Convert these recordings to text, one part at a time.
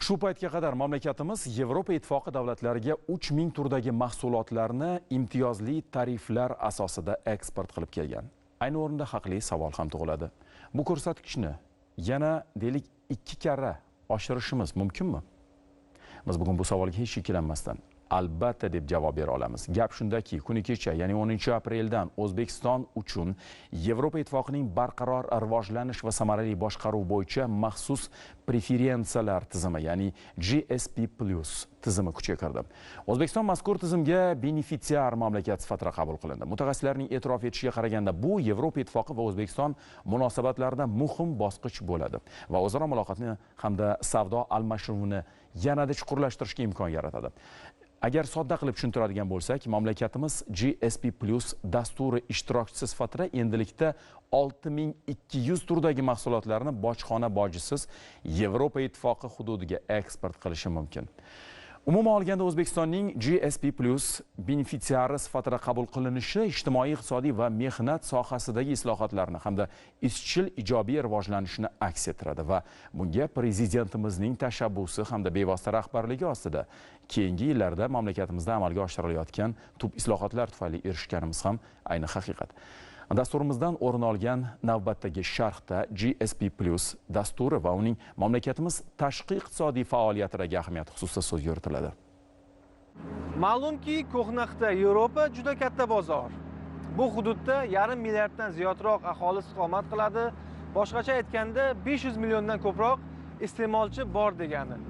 Shu paytga qadar mamlakatimiz Yevropa Ittifoqi davlatlariga 3000 turdagi mahsulotlarni imtiyozli tariflar asosida eksport qilib kelgan. Ayni o'rinda haqli savol ham tug'iladi. Bu ko'rsatkichni yana deylik 2 karra oshirishimiz mumkinmi? Biz bugun bu savolga hech ikkilanmasdan albatta deb javob bera olamiz. Gap shundaki, kuni kecha, ya'ni 10-apreldan O'zbekiston uchun Yevropa Ittifoqining barqaror rivojlanish va samarali boshqaruv bo'yicha maxsus preferensiyalar tizimi, ya'ni GSP+ tizimi kuchga kirdi. O'zbekiston mazkur tizimga benefitsiar mamlakat sifatida qabul qilindi. Mutaxassislarning e'tirof etishiga qaraganda bu Yevropa Ittifoqi va O'zbekiston munosabatlarida muhim bosqich bo'ladi va o'zaro muloqotni hamda savdo almashuvini yanada chuqurlashtirishga imkon yaratadi. Agar sodda qilib tushuntiradigan bo'lsak, mamlakatimiz GSP+ dasturi ishtirokchisi sifatida endilikda 6200 turdagi mahsulotlarni bojxona bojisiz Yevropa Ittifoqi hududiga eksport qilishi mumkin. Umuman olganda O'zbekistonning GSP+ benefitsiari sifatida qabul qilinishi ijtimoiy, iqtisodiy va mehnat sohasidagi islohotlarni hamda izchil ijobiy rivojlanishni aks ettiradi va bunga prezidentimizning tashabbusi hamda bevosita rahbarligi ostida keyingi yillarda mamlakatimizda amalga oshirilayotgan tub islohotlar tufayli erishganimiz ham ayni haqiqat. Dasturimizdan o'rin olgan navbatdagi sharhda GSP+ dasturi va uning mamlakatimiz tashqi iqtisodiy faoliyatidagi ahamiyati xususida so'z yuritiladi. Ma'lumki, ko'hna Xitoy Yevropa juda katta bozor. Bu hududda 1,5 milliarddan ziyodroq aholi istiqomat qiladi. Boshqacha aytganda 500 milliondan ko'proq iste'molchi bor degani.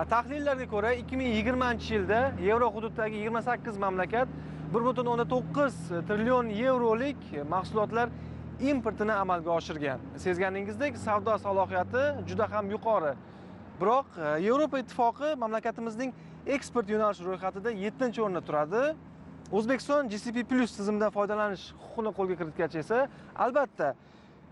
Tahlillarga ko'ra 2020-yilda Yevro hududdagi 28 mamlakat 1,9 trillion yevrolik mahsulotlar importini amalga oshirgan. Sezganingizdek, savdo salohiyati juda ham yuqori. Biroq Yevropa Ittifoqi mamlakatimizning eksport yo'nalishi ro'yxatida 7-o'rinda turadi. O'zbekiston GSP+ tizimidan foydalanish huquqini qo'lga kiritgach esa, albatta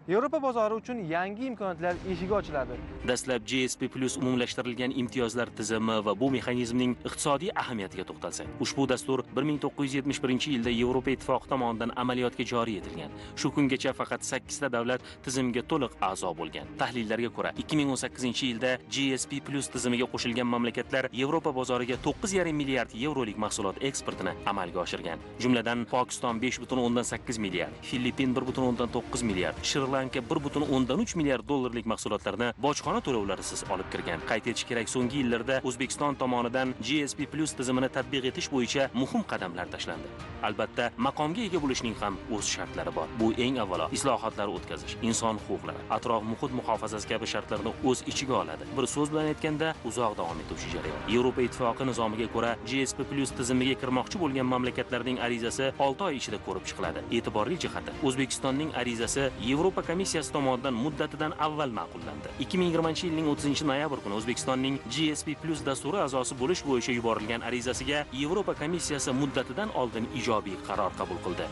Yevropa bozori uchun yangi imkoniyatlar eshigi ochiladi. Dastlab GSP+ umumlashtirilgan imtiyozlar tizimi va bu mexanizmning iqtisodiy ahamiyatiga to'xtalsak. Ushbu dastur 1971-yilda Yevropa Ittifoqi tomonidan amaliyotga joriy etilgan. Shu kungacha faqat 8 ta davlat tizimga to'liq a'zo bo'lgan. Tahlillarga ko'ra, 2018-yilda GSP+ tizimiga qo'shilgan mamlakatlar Yevropa bozoriga 9,5 milliard yevrolik mahsulot eksportini amalga oshirgan. Jumladan Pokiston 5,8 milliard, Filippin 1,9 milliard, Shri Lanka 1,3 milliard dollarlik mahsulotlarni bojxona to'lovlarisiz olib kirgan. Qayd etish kerak, so'nggi yillarda O'zbekiston tomonidan GSP+ tizimini tatbiq etish bo'yicha muhim qadamlar tashlandi. Albatta, maqomga ega bo'lishning ham o'z shartlari bor. Bu eng avvalo islohotlar o'tkazish, inson huquqlari, atrof muhit muhofazasi kabi shartlarni o'z ichiga oladi. Bir so'z bilan aytganda, uzoq davom etuvchi jarayon. Yevropa Ittifoqi nizomiga ko'ra, GSP+ tizimiga kirmoqchi bo'lgan mamlakatlarning arizasi 6 oy ichida ko'rib chiqiladi. E'tiborli jihati, O'zbekistonning arizasi Yevropa komissiyasi tomonidan muddatidan avval ma'qullandi. 2020-yilning 30-noyabr kuni O'zbekistonning GSP+ dasturi a'zosi bo'lish bo'yicha yuborilgan arizasiga Yevropa komissiyasi muddatidan oldin ijobiy qaror qabul qildi.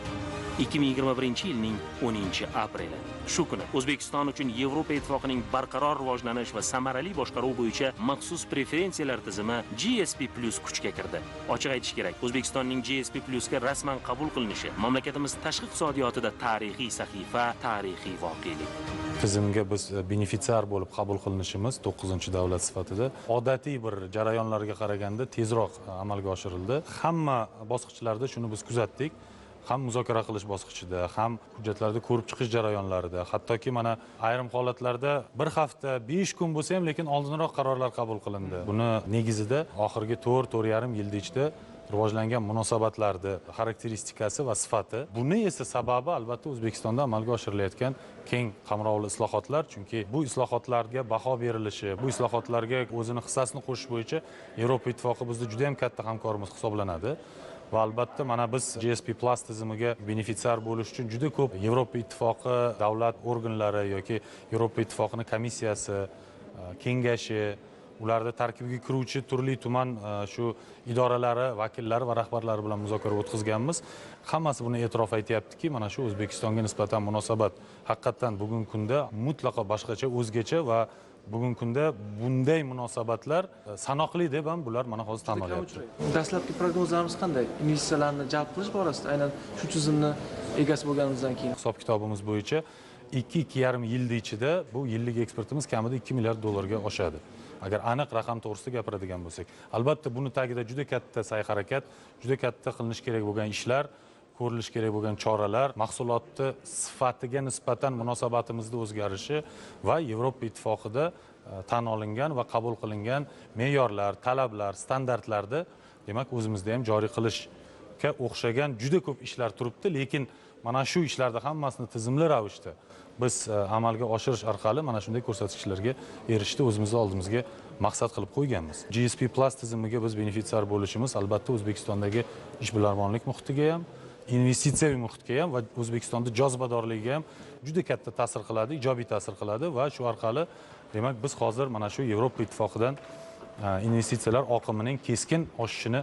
2021-yilning 10-apreli. Shu kuni O'zbekiston uchun Yevropa Ittifoqining barqaror rivojlanish va samarali boshqaruv bo'yicha maxsus preferensiyalar tizimi GSP+ kuchga kirdi. Ochiq aytish kerak, O'zbekistonning GSP+ ga rasman qabul qilinishi mamlakatimiz tashqi iqtisodiyotida tarixiy sahifa, tarixiy voqelik. Tizimga biz benefitsiar bo'lib qabul qilinishimiz 9-davlat sifatida odatiy bir jarayonlarga qaraganda tezroq amalga oshirildi. Hamma bosqichlarda shuni biz kuzatdik. Ham muzokara qilish bosqichida, ham hujjatlarda ko'rib chiqish jarayonlarida, hattoki mana ayrim holatlarda bir hafta, 5 kun bo'lsa ham, lekin oldinroq qarorlar qabul qilindi. Buni negizida oxirgi 4-4,5 yil ichida rivojlangan munosabatlarni xarakteristikasi va sifati. Buni esa sababi albatta O'zbekistonda amalga oshirilayotgan keng qamrovli islohotlar, chunki bu islohotlarga baho berilishi, bu islohotlarga o'zini hissasini qo'shish bo'yicha Yevropa Ittifoqi bizda juda ham katta hamkorimiz hisoblanadi. Va albatta mana biz GSP+ tizimiga benefitsiar bo'lish uchun juda ko'p Yevropa Ittifoqi davlat organlari yoki Yevropa Ittifoqining komissiyasi, kengashi, ularda tarkibiga kiruvchi turli tuman shu idoralari, vakillari va rahbarlari bilan muzokara o'tkazganmiz. Hammasi buni e'tirof aytayaptiki, mana shu O'zbekistonga nisbatan munosabat haqiqatan bugungi kunda mutlaqo boshqacha, o'zgacha va bugungi kunda bunday munosabatlar sanoqli deb ham bular mana hozir tan olyapti. Dastlabki prognozlarimiz qanday? Investitsiyalarni jalb qilish borasida aynan shu tizimni egasi bo'lganimizdan keyin hisob kitobimiz bo'yicha 2-2,5 yil ichida bu yillik eksportimiz kamida 2 milliard dollarga oshadi. agar aniq raqam to'g'risida gapiradigan bo'lsak. Albatta buni tagida juda katta sa'y-harakat, juda katta qilinish kerak bo'lgan ishlar, ko'rilish kerak bo'lgan choralar, mahsulotni sifatiga nisbatan munosabatimizning o'zgarishi va Yevropa ittifoqida tan olingan va qabul qilingan me'yorlar, talablar, standartlarni demak o'zimizda ham joriy qilishga o'xshagan juda ko'p ishlar turibdi, lekin mana shu ishlarni hammasini tizimli ravishda biz amalga oshirish orqali mana shunday ko'rsatkichlarga erishishni o'zimizni oldimizga maqsad qilib qo'yganmiz. GSP Plus tizimiga biz benefitsiar bo'lishimiz albatta O'zbekistondagi ishbilarmonlik muhitiga ham, investitsiyaviy muhitga ham va O'zbekistonda jozibadorligiga ham juda katta ta'sir qiladi, ijobiy ta'sir qiladi va shu orqali demak biz hozir mana shu Yevropa ittifoqidan investitsiyalar oqimining keskin oshishini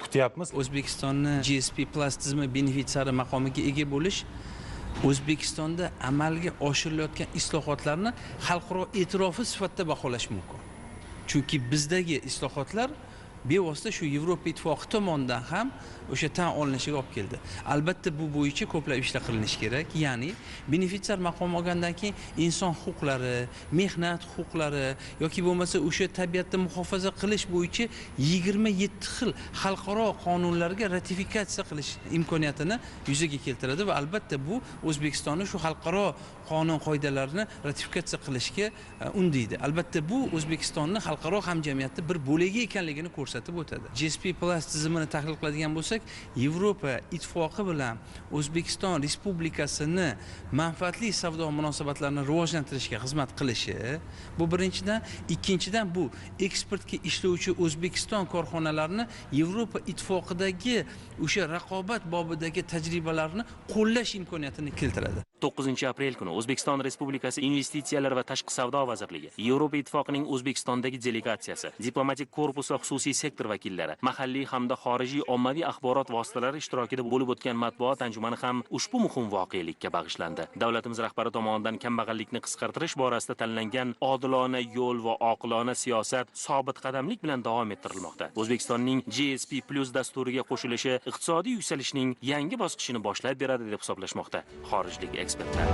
kutyapmiz. O'zbekistonni GSP Plus tizimi benefitsiari maqomiga ega bo'lish O'zbekistonda amalga oshirilayotgan islohotlarni xalqaro e'tirofi sifatida baholash mumkin. Chunki bizdagi islohotlar bevosita shu Yevropa ittifoqi tomonidan ham o'sha tan olinishiga olib keldi. Albatta bu bo'yicha ko'plab ishlar qilinishi kerak. Ya'ni benefitsiar maqom olgandan keyin inson huquqlari, mehnat huquqlari yoki bo'lmasa o'sha tabiatni muhofaza qilish bo'yicha 27 xil xalqaro qonunlarga ratifikatsiya qilish imkoniyatini yuzaga keltiradi va albatta bu O'zbekistonni shu xalqaro qonun qoidalarini ratifikatsiya qilishga undaydi. Albatta bu O'zbekistonni xalqaro hamjamiyatda bir bo'lagi ekanligini ko'rsatib o'tadi. GSP Plus tizimini tahlil qiladigan bo'lsak, Yevropa ittifoqi bilan O'zbekiston Respublikasini manfaatli savdo munosabatlarini rivojlantirishga xizmat qilishi bu birinchidan, ikkinchidan bu eksportga ishlovchi O'zbekiston korxonalarini Yevropa ittifoqidagi o'sha raqobat bobidagi tajribalarni qo'llash imkoniyatini keltiradi. 9-aprel kuni O'zbekiston Respublikasi Investitsiyalar va tashqi savdo vazirligi, Yevropa ittifoqining O'zbekistondagi delegatsiyasi, diplomatik korpus va xususiy sektor vakillari, mahalliy hamda xorijiy ommaviy axborot vositalari ishtirokida bo'lib o'tgan matbuot anjumani ham ushbu muhim voqelikka bag'ishlandi. Davlatimiz rahbari tomonidan kambag'allikni qisqartirish borasida tanlangan odilona yo'l va oqilona siyosat sobit qadamlik bilan davom ettirilmoqda. O'zbekistonning GSP Plus dasturiga qo'shilishi iqtisodiy yuksalishning yangi bosqichini boshlab beradi deb hisoblashmoqda xorijlik ekspertlar.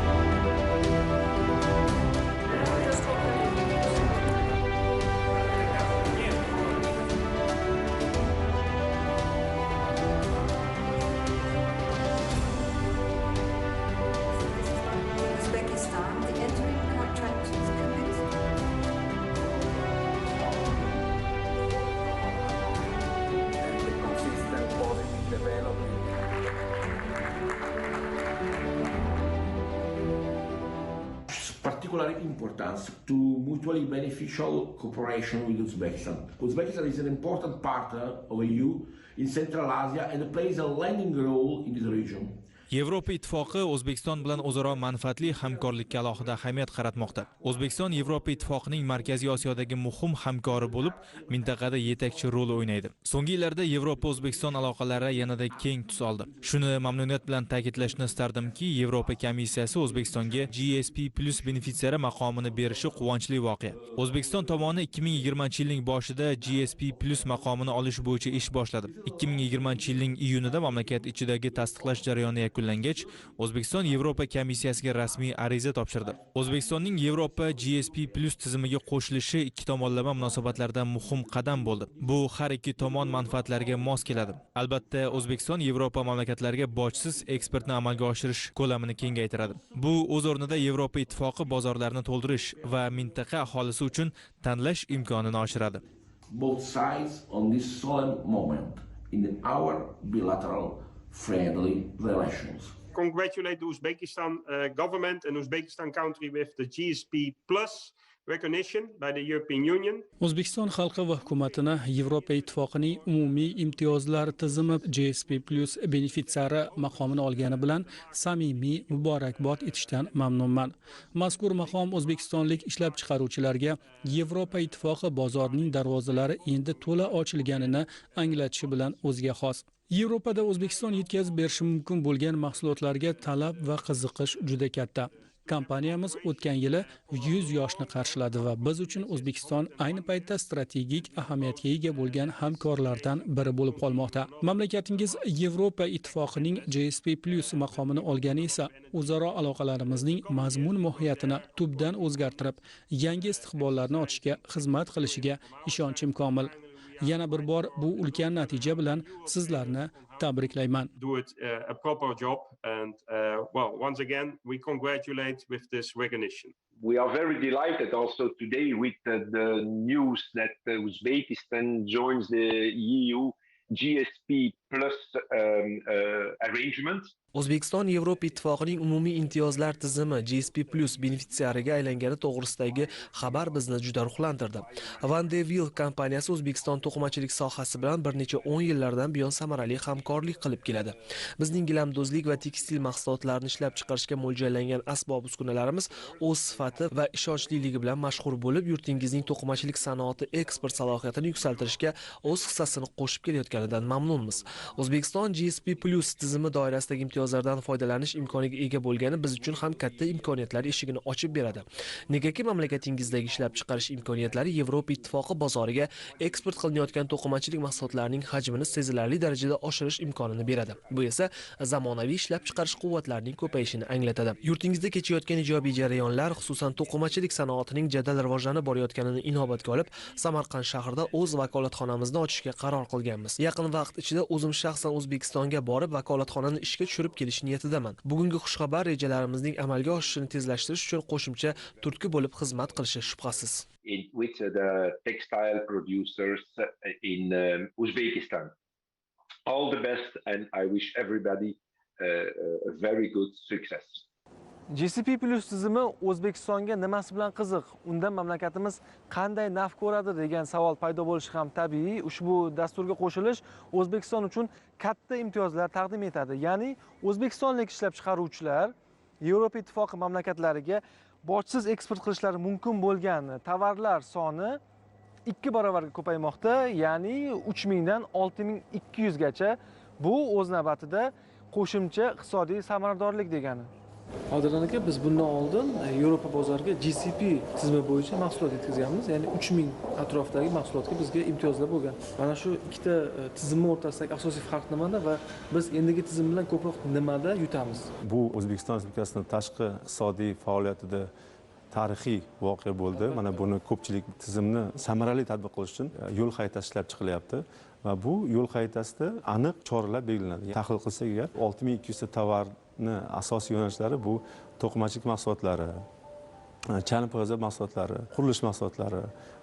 Particular importance to mutually beneficial cooperation with Uzbekistan. Uzbekistan is an important partner of the EU in Central Asia and plays a leading role in this region. Yevropa ittifoqi O'zbekiston bilan o'zaro manfaatli hamkorlikka alohida ahamiyat qaratmoqda. O'zbekiston Yevropa ittifoqining Markaziy Osiyodagi muhim hamkori bo'lib, mintaqada yetakchi rol o'ynaydi. So'nggi yillarda Yevropa O'zbekiston aloqalari yanada keng tus oldi. Shuni mamnuniyat bilan ta'kidlashni istardimki, Yevropa komissiyasi O'zbekistonga GSP Plus benefitsiari maqomini berishi quvonchli voqea. O'zbekiston tomoni 2020-yilning boshida GSP Plus maqomini olish bo'yicha ish boshladi. 2020-yilning iyunida mamlakat ichidagi tasdiqlash jarayoni yakunlangach, O'zbekiston Yevropa komissiyasiga rasmiy ariza topshirdi. O'zbekistonning Yevropa GSP Plus tizimiga qo'shilishi ikki tomonlama munosabatlarda muhim qadam bo'ldi. Bu har ikki tomon manfaatlariga mos keladi. Albatta, O'zbekiston Yevropa mamlakatlariga bojsiz eksportni amalga oshirish ko'lamini kengaytiradi. Bu o'z o'rnida Yevropa ittifoqi bozorlarini to'ldirish va mintaqa aholisi uchun tanlash imkonini oshiradi. Both sides on this solemn moment in our bilateral friendly relations. Congratulate the Uzbekistan government and Uzbekistan country with the GSP Plus recognition by the European Union. O'zbekiston xalqi va hukumatini Yevropa ittifoqining umumiy imtiyozlar tizimi GSP Plus benefitsiari maqomini olgani bilan samimiy muborakbod etishdan mamnunman. Mazkur maqom o'zbekistonlik ishlab chiqaruvchilarga Yevropa ittifoqi bozorining darvozalari endi to'la ochilganini anglatishi bilan o'ziga xos. Yevropada O'zbekiston yetkazib berishi mumkin bo'lgan mahsulotlarga talab va qiziqish juda katta. Kompaniyamiz o'tgan yili 100 yoshni qarshiladi va biz uchun O'zbekiston ayni paytda strategik ahamiyatga ega bo'lgan hamkorlardan biri bo'lib qolmoqda. Mamlakatingiz Yevropa Ittifoqining GSP+ maqomini olgani esa o'zaro aloqalarimizning mazmun mohiyatini tubdan o'zgartirib, yangi istiqbollarni ochishga xizmat qilishiga ishonchim komil. Yana bir bor bu ulkan natija bilan sizlarni tabriklayman. Do it a proper job and well, once again we congratulate with this recognition. We are very delighted also today with the news that Uzbekistan joins the EU GSP plus arrangement. O'zbekiston Yevropa Ittifoqining umumiy imtiyozlar tizimi GSP+ benefitsiariga aylangani to'g'risidagi xabar bizni juda ruhlantirdi. Van de Wiel kompaniyasi O'zbekiston to'qimachilik sohasi bilan bir necha 10 yillardan buyon samarali hamkorlik qilib keladi. Bizning gilamdozlik va tekstil mahsulotlarini ishlab chiqarishga mo'ljallangan asbob-uskunalarimiz o'z sifati va ishonchliligi bilan mashhur bo'lib, yurtingizning to'qimachilik sanoati eksport salohiyatini yuksaltirishga o'z hissasini qo'shib kelayotganidan mamnunmiz. O'zbekiston GSP+ tizimi doirasidagi imtiyozlardan foydalanish imkoniga ega bo'lgani biz uchun ham katta imkoniyatlar eshigini ochib beradi. Negaki mamlakatingizdagi ishlab chiqarish imkoniyatlari Yevropa Ittifoqi bozoriga eksport qilinayotgan to'qimachilik mahsulotlarining hajmini sezilarli darajada oshirish imkonini beradi. Bu esa zamonaviy ishlab chiqarish quvvatlarining ko'payishini anglatadi. Yurtingizda kechayotgan ijobiy jarayonlar, xususan to'qimachilik sanoatining jadal rivojlanib borayotganini inobatga olib, Samarqand shahrida o'z vakolatxonamizni ochishga qaror qilganmiz. Yaqin vaqt ichida o'zim shaxsan O'zbekistonga borib vakolatxonani ishga tushirib kelish niyatidaman. Bugungi xushxabar rejalarimizning amalga oshishini tezlashtirish uchun qo'shimcha turtki bo'lib xizmat qilishi shubhasiz. With the textile producers in Uzbekistan. All the best and I wish everybody a very good success. GSP+ tizimi O'zbekistonga nimasi bilan qiziq? Undan mamlakatimiz qanday naf ko'radi degan savol paydo bo'lishi ham tabiiy. Ushbu dasturga qo'shilish O'zbekiston uchun katta imtiyozlar taqdim etadi. Ya'ni o'zbekistonlik ishlab chiqaruvchilar Yevropa Ittifoqi mamlakatlariga bojsiz eksport qilishlari mumkin bo'lgan tovarlar soni 2 barobarga ko'paymoqda, ya'ni 3000 dan 6200 gacha. Bu o'z navbatida qo'shimcha iqtisodiy samaradorlik degani. Hozirdan aka biz bundan oldin Yevropa bozoriga GSP tizimi bo'yicha mahsulot yetkazganmiz. Ya'ni 3000 atrofidagi mahsulotga bizga imtiyozlar bo'lgan. Mana shu ikkita tizimning o'rtasidagi asosiy farq nimada va biz endigi tizim bilan ko'proq nimada yutamiz? Bu O'zbekiston Respublikasining tashqi iqtisodiy faoliyatida tarixiy voqea bo'ldi. Mana buni ko'pchilik tizimni samarali tatbiq qilish uchun yo'l xaritasi ishlab chiqilyapti. Va bu yo'l xaritasida aniq choralar belgilanadi. Tahlil qilsak agar 6200 ta tovarni asosiy yo'nalishlari bu to'qimachilik mahsulotlari, chala poyabzal mahsulotlari, qurilish mahsulotlari,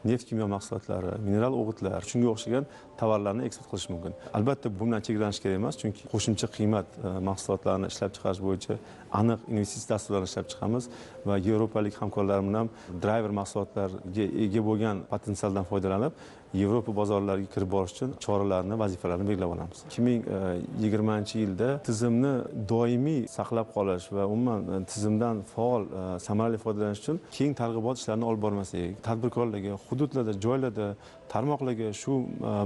neft kimyo mahsulotlari, mineral o'g'itlar, shunga o'xshagan tovarlarni eksport qilish mumkin. Albatta bu bilan cheklanish kerak emas, chunki qo'shimcha qiymat mahsulotlarini ishlab chiqarish bo'yicha aniq investitsiya dasturlarini ishlab chiqamiz va yevropalik hamkorlarim bilan driver mahsulotlarga ega bo'lgan potensialdan foydalanib Yevropa bozorlariga kirib borish uchun choralarni, vazifalarni belgilab olamiz. 2020-yilda tizimni doimiy saqlab qolish va umuman tizimdan faol, samarali foydalanish uchun keng targ'ibot ishlarini olib bormasak, tadbirkorlarga, hududlarda, joylarda, tarmoqlarga shu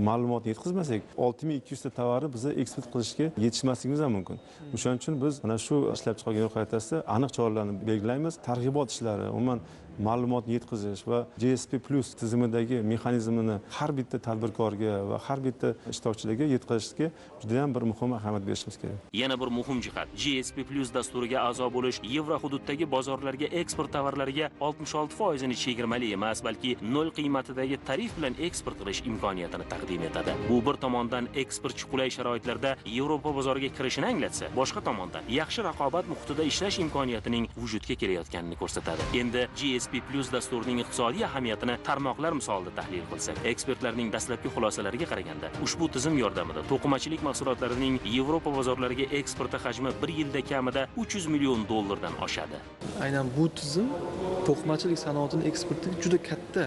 ma'lumotni yetkazmasak, 6200 ta tovarni biz eksport qilishga yetishmasligimiz ham mumkin. O'shaning uchun biz mana shu ishlab chiqargan yo'l xaritasida aniq choralarni belgilaymiz. Targ'ibot ishlari, umuman ma'lumotni yetkazish va GSP+ tizimidagi mexanizmini har bitta tadbirkorga va har bitta ishtirokchilarga yetkazishga juda ham bir muhim ahamiyat berishimiz kerak. Yana bir muhim jihat, GSP+ dasturiga a'zo bo'lish Yevro hududdagi bozorlarga eksport tovarlariga 66% chegirmali emas, balki 0 qiymatidagi tarif bilan eksport qilish imkoniyatini taqdim etadi. Bu bir tomondan eksportchi qulay sharoitlarda Yevropa bozoriga kirishini anglatsa, boshqa tomondan yaxshi raqobat muhitida ishlash imkoniyatining vujudga kelayotganini ko'rsatadi. Endi GSP+ dasturining iqtisodiy ahamiyatini tarmoqlar misolida tahlil qilsak, ekspertlarning dastlabki xulosalariga qaraganda, ushbu tizim yordamida to'qimachilik mahsulotlarining Yevropa bozorlariga eksporti hajmi 1 yilda kamida 300 million dollardan oshadi. Aynan bu tizim to'qimachilik sanoatining eksportiga juda katta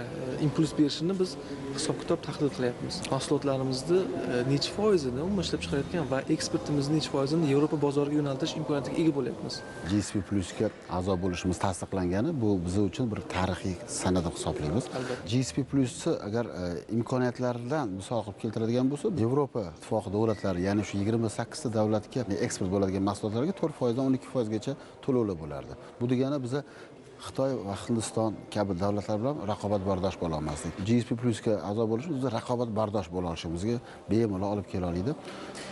impuls berishini biz hisob-kitob tahlil qilyapmiz. Mahsulotlarimizni necha foizini umuman ishlab chiqarayotgan va eksportimizni necha foizini Yevropa bozoriga yo'naltirish imkoniyatiga ega bo'lyapmiz. GSP Plus'ga a'zo bo'lishimiz tasdiqlangani bu biz uchun bir tarixiy sana deb hisoblaymiz. GSP Plus'ni agar imkoniyatlaridan misol qilib keltiradigan bo'lsa, Yevropa ittifoqi davlatlari, ya'ni shu 28 ta davlatga eksport bo'ladigan mahsulotlarga 4% dan 12% gacha to'lovlar bo'lardi. Bu degani biza Xitoy va Hindiston kabi davlatlar bilan raqobatbardosh bo'la olmasdik. GSP Plus'ga a'zo bo'lishimiz bizni raqobatbardosh bo'la olishimizga bemalol olib kela oladi.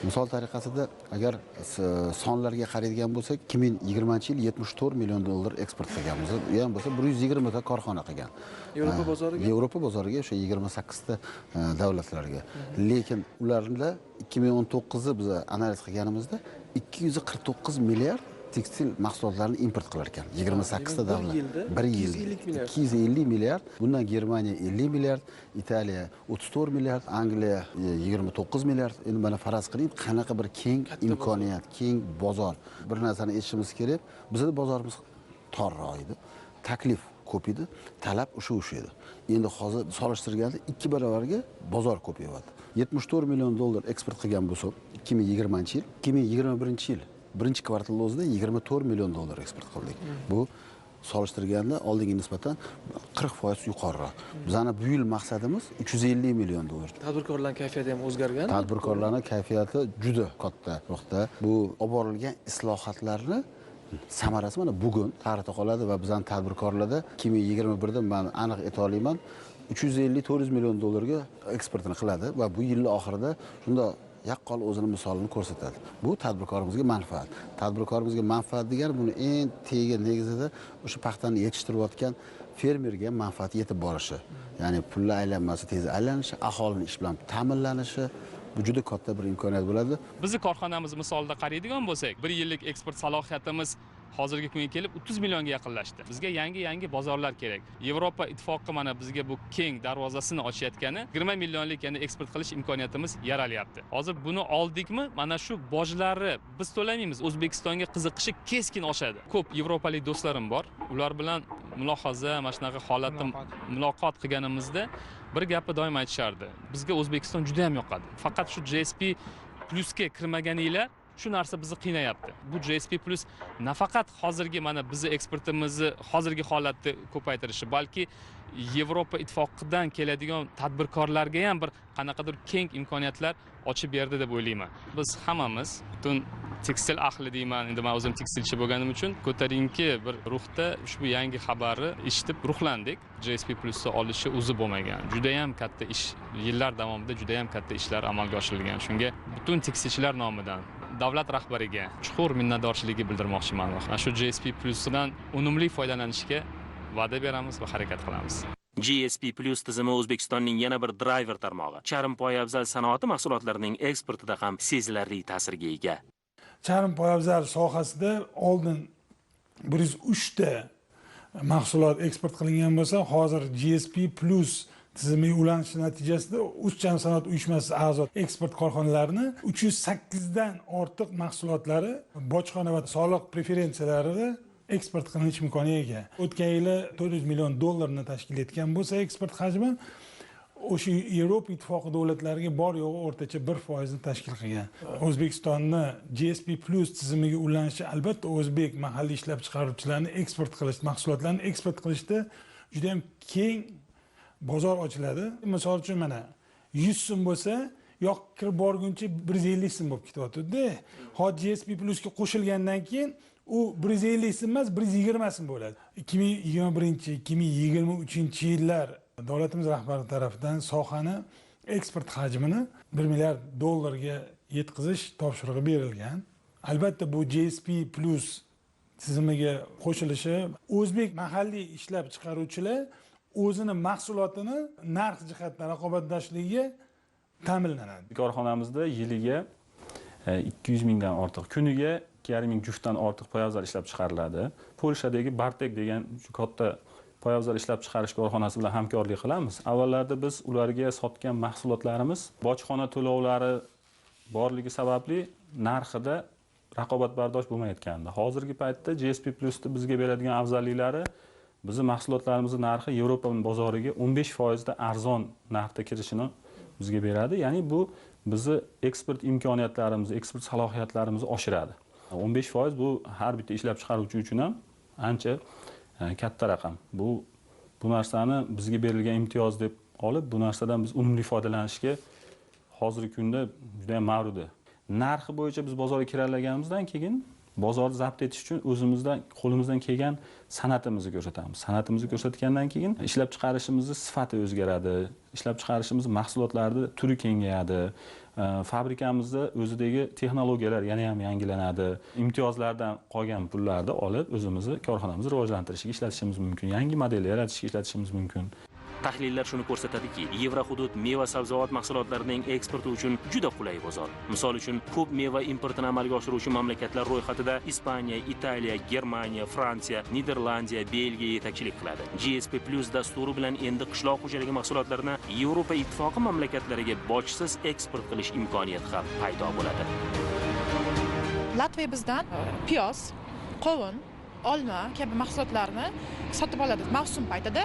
Misol tariqasida agar sonlarga qaraydigan bo'lsak, 2020-yil 74 million dollar eksport qilganmiz. U ham bo'lsa 120 ta korxona qilgan. Yevropa bozoriga? Yevropa bozoriga o'sha 28 ta davlatlarga. Lekin ularda 2019-ni biz analiz qilganimizda 249 milliard tekstil mahsulotlarini import qilar ekan 28 ta davlat. Bir yilda 250 milliard. Bundan Germaniya 50 milliard, Italiya 34 milliard, Angliya 29 milliard. Endi mana faraz qiling, qanaqa bir keng imkoniyat, keng bozor. Bir narsani eshitishimiz kerak. Bizning bozorimiz torroq edi. Taklif ko'p edi, talab o'sha edi. Endi hozir solishtirganda 2 barobarga bozor ko'payapti. 74 million dollar eksport qilgan bo'lsa, 2020-yil, 2021-yil birinchi kvartal o'zida 24 million dollar eksport qildik. Bu solishtirganda oldingi nisbatan 40% yuqoriroq. Bizning bu yil maqsadimiz 350 million dollar. Tadbirkorlarning kayfiyati ham o'zgargan. Tadbirkorlarning kayfiyati juda katta. Bu olib borilgan islohotlarni samarasi mana bugun tarixda qoladi va bizning tadbirkorlarda 2021da men aniq ayta olaman 350-400 million dollarga eksportini qiladi va bu yil oxirida shunda yaqqol o'zini misolini ko'rsatadi. Bu tadbirkorimizga manfaat. Tadbirkorimizga manfaat degani buni eng tegi negizida o'sha paxtani yetishtirayotgan fermerga manfaat yetib borishi. Ya'ni pullar aylanmasi tez aylanishi, aholining ish bilan ta'minlanishi bu juda katta bir imkoniyat bo'ladi. Bizning korxonamiz misolida qaraydigan bo'lsak, 1 yillik eksport salohiyatimiz hozirgi kunga kelib 30 millionga yaqinlashdi. Bizga yangi bozorlar kerak. Yevropa ittifoqi mana bizga bu keng darvozasini ochayotgani 20 millionlik yana eksport qilish imkoniyatimiz yaralyapti. Hozir buni oldikmi? Mana shu bojlarni biz to'lamaymiz. O'zbekistonga qiziqishi keskin oshadi. Ko'p yevropalik do'stlarim bor. Ular bilan mulohaza, mana shunaqa holatda muloqot qilganimizda bir gapni doim aytishardi. Bizga O'zbekiston juda ham yoqadi. Faqat shu GSP Plus'ga kirmaganinglar shu narsa bizni qiynayapti. Bu GSP Plus nafaqat hozirgi mana bizni eksportimizni hozirgi holatda ko'paytirishi, balki Yevropa ittifoqidan keladigan tadbirkorlarga ham bir qanaqadir keng imkoniyatlar ochib berdi deb o'ylayman. Biz hammamiz, butun tekstil ahli deyman, endi men o'zim tekstilchi bo'lganim uchun ko'tarinki bir ruhda ushbu yangi xabarni eshitib ruhlandik. GSP Plus'ni olishi o'zi bo'lmagan. Juda ham katta ish, yillar davomida juda ham katta ishlar amalga oshirilgan. Shunga butun tekstilchilar nomidan davlat rahbariga chuqur minnatdorchilik bildirmoqchiman. Mana shu GSP Plus'dan unumli foydalanishga va'da beramiz va harakat qilamiz. GSP Plus tizimi O'zbekistonning yana bir driver tarmog'i. Charm poyabzal sanoati mahsulotlarining eksportida ham sezilarli ta'sirga ega. Charm poyabzal sohasida oldin 103 ta mahsulot eksport qilingan bo'lsa, hozir GSP Plus tizimiga ulanishi natijasida O'zchan sanoat uyushmasi a'zo eksport korxonalarini 308 dan ortiq mahsulotlari bojxona va soliq preferensiyalarida eksport qilinish imkoniga ega. O'tgan yili 400 million dollarni tashkil etgan bo'lsa, eksport hajmi o'sha Yevropa ittifoqi davlatlariga bor yo'g'i o'rtacha 1% ni tashkil qilgan. O'zbekistonni GSP Plus tizimiga ulanishi albatta o'zbek mahalliy ishlab chiqaruvchilarni eksport qilish, mahsulotlarni eksport qilishda juda ham keng bozor ochiladi. Misol uchun mana 100 so'm bo'lsa, yoq kirib borguncha 150 so'm bo'lib ketyapti-da. Hozir GSP Plusga qo'shilgandan keyin u 150 so'm emas, 120 so'm bo'ladi. 2021-2023-yillar davlatimiz rahbari tomonidan sohani eksport hajmini 1 milliard dollarga yetkazish topshirig'i berilgan. Albatta bu GSP Plus tizimiga qo'shilishi o'zbek mahalliy ishlab chiqaruvchilar o'zini mahsulotini narx jihatdan raqobatbardoshligiga ta'minlanadi. Korxonamizda yiliga 200 mingdan ortiq, kuniga 2,5 ming juftdan ortiq poyabzal ishlab chiqariladi. Polshadagi Bartek degan katta poyabzal ishlab chiqarish korxonasi bilan hamkorlik qilamiz. Avvallarda biz ularga sotgan mahsulotlarimiz bojxona to'lovlari borligi sababli narxida raqobatbardosh bo'lmayotgandi. Hozirgi paytda GSP Plus'da bizga beradigan afzalliklari Bizni mahsulotlarimiz narxi Yevropa bozoriga 15% da arzon narxda kirishini bizga beradi. Ya'ni bu bizni eksport imkoniyatlarimizni, eksport salohiyatlarimizni oshiradi. 15% bu har bitta ishlab chiqaruvchi uchun ham ancha katta raqam. Bu narsani bizga berilgan imtiyoz deb olib, bu narsadan biz unumli foydalanishga hozirgi kunda juda ham ma'ruda. Narxi bo'yicha biz bozorga kirallaganimizdan keyin bozorni zabt etish uchun o'zimizdan qo'limizdan kelgan san'atimizni ko'rsatamiz. San'atimizni ko'rsatgandan keyin ishlab chiqarishimizning sifati o'zgaradi. Ishlab chiqarishimiz mahsulotlarning turi kengayadi. Fabrikamizda o'zidagi texnologiyalar yana ham yangilanadi. Imtiyozlardan qolgan pullarni olib o'zimizni korxonamizni rivojlantirishga ishlatishimiz mumkin. Yangi modellar yaratishga ishlatishimiz mumkin. Tahlillar shuni ko'rsatadiki, Yevrohudud meva-sabzavot mahsulotlarining eksporti uchun juda qulay bozor. Misol uchun, ko'p meva importini amalga oshiruvchi mamlakatlar ro'yxatida Ispaniya, Italiya, Germaniya, Fransiya, Niderlandiya, Belgiya yetakchilik qiladi. GSP+ dasturi bilan endi qishloq xo'jaligi mahsulotlarini Yevropa ittifoqi mamlakatlariga bojsiz eksport qilish imkoniyati ham paydo bo'ladi. Latviya bizdan piyoz, qovun, olma kabi mahsulotlarni sotib oladi mavsum paytida,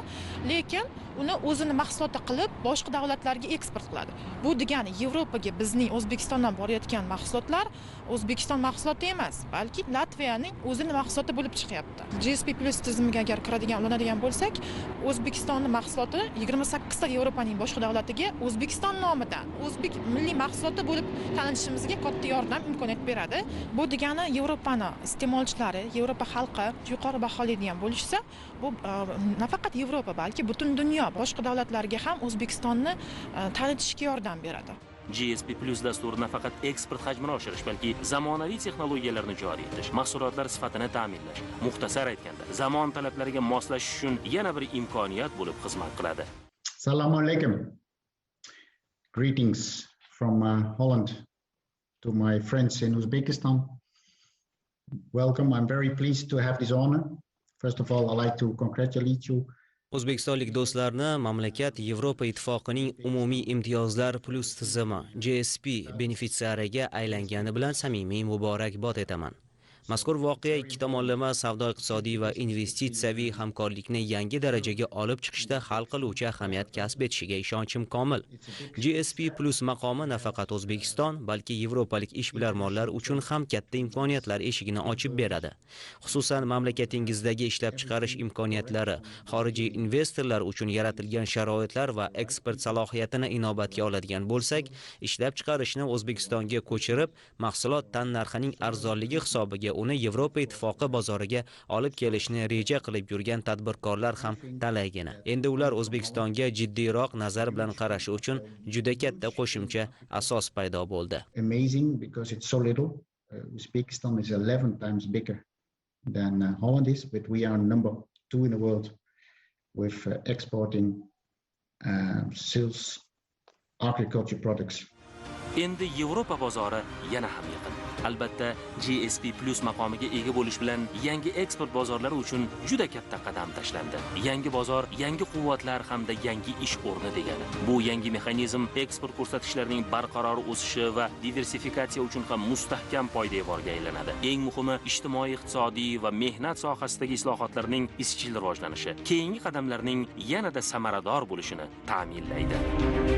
lekin uni o'zini mahsuloti qilib boshqa davlatlarga eksport qiladi. Bu degani Yevropaga bizning O'zbekistondan borayotgan mahsulotlar O'zbekiston mahsuloti emas, balki Latviyaning o'zini mahsuloti bo'lib chiqyapti. GSP+ tizimiga agar ulanadigan bo'lsak, O'zbekistonning mahsuloti 28 ta Yevropaning boshqa davlatiga O'zbekiston nomidan o'zbek milliy mahsuloti bo'lib tanilishimizga katta yordam imkoniyat beradi. Bu degani Yevropani iste'molchilari, Yevropa xalqi yuqori baholaydigan bo'lishsa, bu nafaqat Yevropa, balki butun dunyo boshqa davlatlarga ham O'zbekistonni tanitishga yordam beradi. GSP+ dasturi nafaqat eksport hajmini oshirish, balki zamonaviy texnologiyalarni joriy etish, mahsulotlar sifatini ta'minlash, muxtasar aytganda, zamon talablariga moslashish uchun yana bir imkoniyat bo'lib xizmat qiladi. Assalomu alaykum. Greetings from Holland to my friends in Uzbekistan. Welcome. I'm very pleased to have this honor. First of all, I'd like to congratulate you. O'zbekistonlik do'stlarni mamlakat Yevropa ittifoqining umumiy imtiyozlar plus tizimi GSP benefitsiyariga aylangani bilan samimiy muborakbod etaman. Mazkur voqea ikki tomonlama savdo-iqtisodiy va investitsiyaviy hamkorlikni yangi darajaga olib chiqishda hal qiluvchi ahamiyat kasb etishiga ishonchim komil. GSP+ maqomi nafaqat O'zbekiston, balki yevropalik ishbilarmonlar uchun ham katta imkoniyatlar eshigini ochib beradi. Xususan, mamlakatingizdagi ishlab chiqarish imkoniyatlari, xorijiy investorlar uchun yaratilgan sharoitlar va eksport salohiyatini inobatga oladigan bo'lsak, ishlab chiqarishni O'zbekistonga ko'chirib, mahsulot tan narxining arzonligi hisobiga uni Yevropa ittifoqi bozoriga olib kelishni reja qilib yurgan tadbirkorlar ham talaygina. Endi ular O'zbekistonga jiddiyroq nazar bilan qarashi uchun juda katta qo'shimcha asos paydo bo'ldi. Amazing because it's so little. Uzbekistan is 11 times bigger than Holland is, but we are number 2 in the world with exporting sales agriculture products. Endi Yevropa bozori yana ham yaqin. Albatta, GSP+ maqomiga ega bo'lish bilan yangi eksport bozorlari uchun juda katta qadam tashlandi. Yangi bozor, yangi quvvatlar hamda yangi ish o'rni degani. Bu yangi mexanizm eksport ko'rsatkichlarining barqaror o'sishi va diversifikatsiya uchun ham mustahkam poydevorga aylanadi. Eng muhimi, ijtimoiy, iqtisodiy va mehnat sohasidagi islohotlarning izchil rivojlanishi keyingi qadamlarning yanada samarador bo'lishini ta'minlaydi.